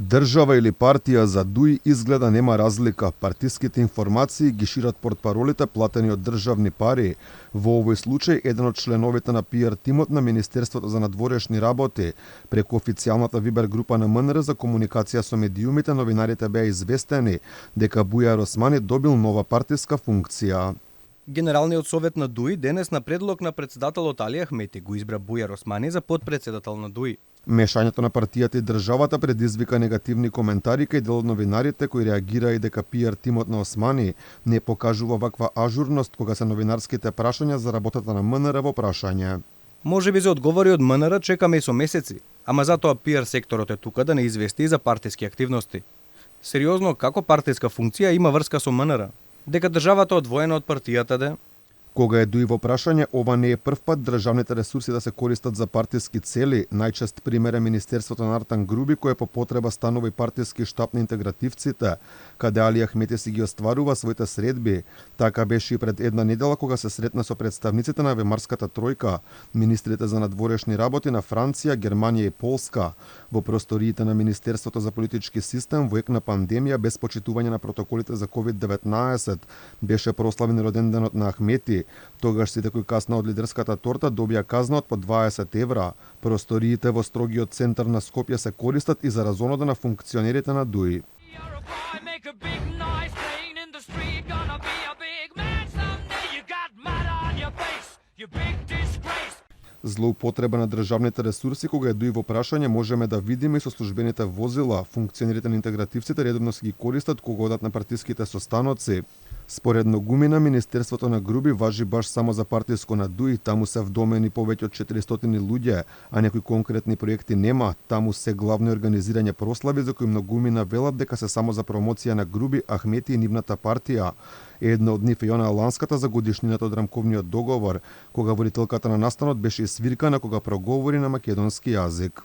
Држава или партија за ДУИ изгледа нема разлика. Партиските информации ги шират портпаролите платени од државни пари. Во овој случај, еден од членовите на PR тимот на Министерството за надворешни работи, преку официјалната Вибер група на МНР за комуникација со медиумите, новинарите беа известени дека Бујар Османи добил нова партиска функција. Генералниот совет на ДУИ денес на предлог на претседателот Али Ахмети го избра Бујар Османи за потпретседател на ДУИ. Мешањето на партијата и државата предизвика негативни коментари кај дел од новинарите кои реагираа и дека PR тимот на Османи не покажува ваква ажурност кога се новинарските прашања за работата на МНР во прашање. Може би за одговори од МНР чекаме и со месеци, ама затоа PR секторот е тука да не извести и за партиски активности. Сериозно, како партиска функција има врска со МНР? Дека државата одвоена од партијата де? Кога е ДУИ во прашање, ова не е прв пат државните ресурси да се користат за партиски цели. Најчест пример е Министерството на Артан Груби, кое по потреба станува и партиски штаб на интегративците, каде Али Ахмети си ги остварува своите средби. Така беше и пред една недела кога се сретна со представниците на Вемарската тројка, министрите за надворешни работи на Франција, Германија и Полска. Во просториите на Министерството за политички систем во ек на пандемија без почитување на протоколите за COVID-19 беше прославен роденденот на Ахмети. Тогаш сите кои касна од лидерската торта добија казна од по 20 евра. Просториите во строгиот центар на Скопје се користат и за разонода на функционерите на ДУИ. Злоупотреба на државните ресурси кога е ДУИ во прашање можеме да видиме и со службените возила. Функционерите на интегративците редовно се ги користат кога одат на партиските состаноци. Според Ногумина, Министерството на Груби важи баш само за партиско на ДУИ, таму се вдомени повеќе од 400 луѓе, а некои конкретни проекти нема. Таму се главно организирање прослави за кои Ногумина велат дека се само за промоција на Груби, Ахмети и нивната партија. Една од нив е Јона Аланската за годишнината од рамковниот договор, кога водителката на настанот беше свиркана кога проговори на македонски јазик.